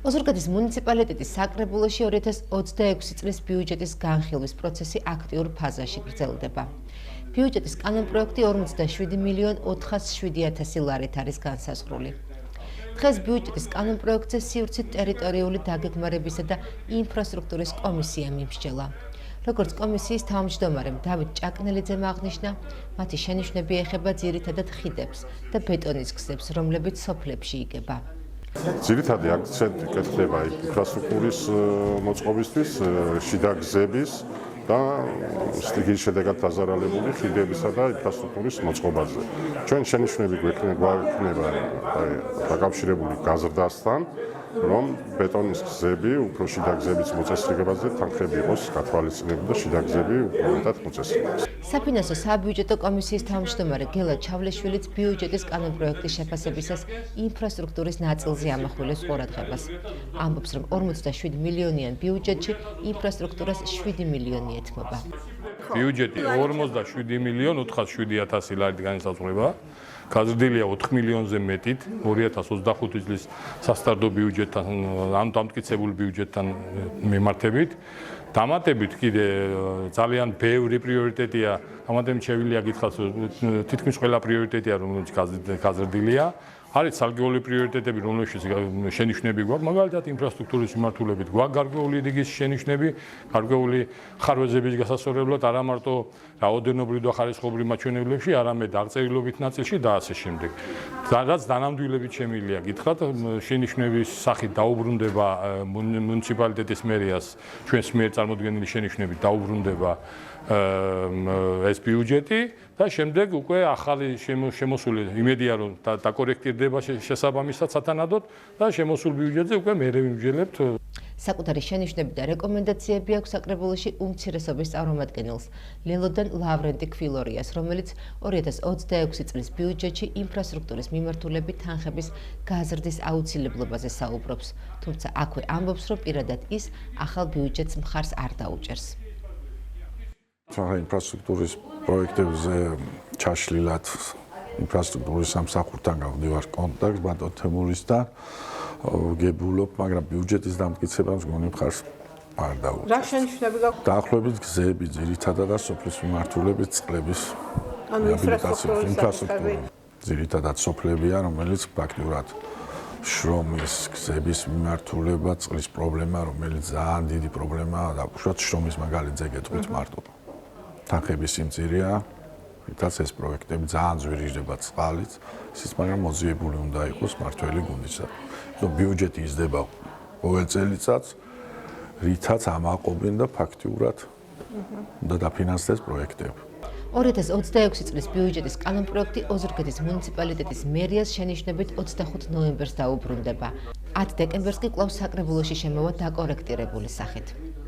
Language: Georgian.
ოზურგეთის მუნიციპალიტეტის საკრებულოში 2026 წლის ბიუჯეტის განხილვის პროცესი აქტიურ ფაზაში გრძელდება. ბიუჯეტის კანონპროექტი 47.407.000 ლარით არის განსაზღვრული. დღეს ბიუჯეტის კანონპროექტზე სივრცით ტერიტორიული დაგეგმარებისა და ინფრასტრუქტურის კომისია მიმსჯელა. როგორც კომისიის თავმჯდომარემ დავით ჭაკნელიძემ აღნიშნა, მათი შენიშვნები ეხება ძირითადად ხიდებს და ბეტონის გზებს, რომლებიც სოფლებში იგება. ძირითადი აქცენტი კეთდება ინფრასტრუქტურის მოწყობისთვის, შიდა გზების და სტიგის შედეგად დაზარალებული ხიდებისა და ინფრასტრუქტურის მოწყობაზე. ჩვენ შენიშვნები გვექნება დაკავშირებული გაზრდასთან, რომ ბეტონის გზები, უფრო შიდა გზების მოწესრიგებაზე თანხები იყოს გათვალისწინებული და შიდა გზები უფრო მეტად მოწესრიგდეს. საფინანსო საბიუჯეტო კომისიის თავმჯდომარე გელა ჩავლეშვილიც ბიუჯეტის კანონპროექტის შეფასებისას ინფრასტრუქტურის ნაწილზე ამახვილებს ყურადღებას. ამბობს, რომ 47 მილიონიან ბიუჯეტში ინფრასტრუქტურას 7 მილიონი ეთმობა. ბიუჯეტი 47.407.000 ლარით განისაზღვრება. გაზრდილია 4 მილიონზე მეტით 2025 წლის სასტარტო ბიუჯეტთან, ამ დამტკიცებულ ბიუჯეტთან მიმართებით. დამატებით კიდე ძალიან ბევრი პრიორიტეტია, ამათემ შეგვიძლია გითხრათ, თითქმის ყველა პრიორიტეტია, რომელიც გაზრდილია. არის ცალკეული პრიორიტეტები, რომელშიც შენიშვნები გვაქვს, მაგალითად ინფრასტრუქტურის მიმართულებით გვაქვს გარკვეული რიგის შენიშვნები, გარკვეული ხარვეზების გასასწორებლად, არა მარტო რაოდენობრივ და ხარისხობრივ მაჩვენებლებში, არამედ აღწერილობით ნაწილში და ასე შემდეგ. რაც დანამდვილებით შემიძლია გითხრათ, შენიშვნების სახით დაუბრუნდება მუნიციპალიტეტის მერიას, ჩვენს მიერ წარმოდგენილი შენიშვნებით დაუბრუნდება ეს ბიუჯეტი და შემდეგ უკვე ახალი შემოსული იმედია რომ დაკორექტირდება შესაბამისად სათანადოდ და შემოსულ ბიუჯეტზე უკვე მერე ვიმსჯელებთ. საკუთარი შენიშვნები და რეკომენდაციები აქვს საკრებულოში უმცირესობის წარმომადგენელს ლელოდან ლავრენტი ქვილორიას, რომელიც 2026 წლის ბიუჯეტში ინფრასტრუქტურის მიმართულებით თანხების გაზრდის აუცილებლობაზე საუბრობს. თუმცა აქვე ამბობს, რომ პირადად ის ახალ ბიუჯეტს მხარს არ დაუჭერს. ინფრასტრუქტურის პროექტებზე ჩაშლილად ინფრასტრუქტურის სამსახურთან გავდივარ კონტაქტს ბატონ თემურისთან, გებულობ, მაგრამ ბიუჯეტის დამტკიცებას მგონი მხარს არ დაუჭერს. რა შენიშვნები გაქვთ? დაახლოებით გზები, ძირითადად სოფლის მიმართულებით წყლების ინფრასტრუქტურა. ძირითადად სოფლებია, რომელიც პრაქტიკულად შრომის გზების მიმართულება, წყლის პრობლემა, რომელიც ძალიან დიდი პრობლემაა და უშუალოდ შრომის მაგალითზე გეტყვით მარტო. თანხების სიმწირეა, რითაც ეს პროექტები ძალიან ძვირიჟდება წყალით, ისიც მაგრამ მოძიებული უნდა იყოს მართველი გუნდისა. ბიუჯეტი იზრდება ყოველ წელიწადს, რითაც ამაყობენ და ფაქტიურად უნდა დაფინანსდეს პროექტები. 2026 წლის ბიუჯეტის კანონპროექტი ოზურგეთის მუნიციპალიტეტის მერიას შენიშვნებით 25 ნოემბერს დაუბრუნდება. 10 დეკემბერს კი კვლავ საკრებულოში შემოვა დაკორექტირებული სახით.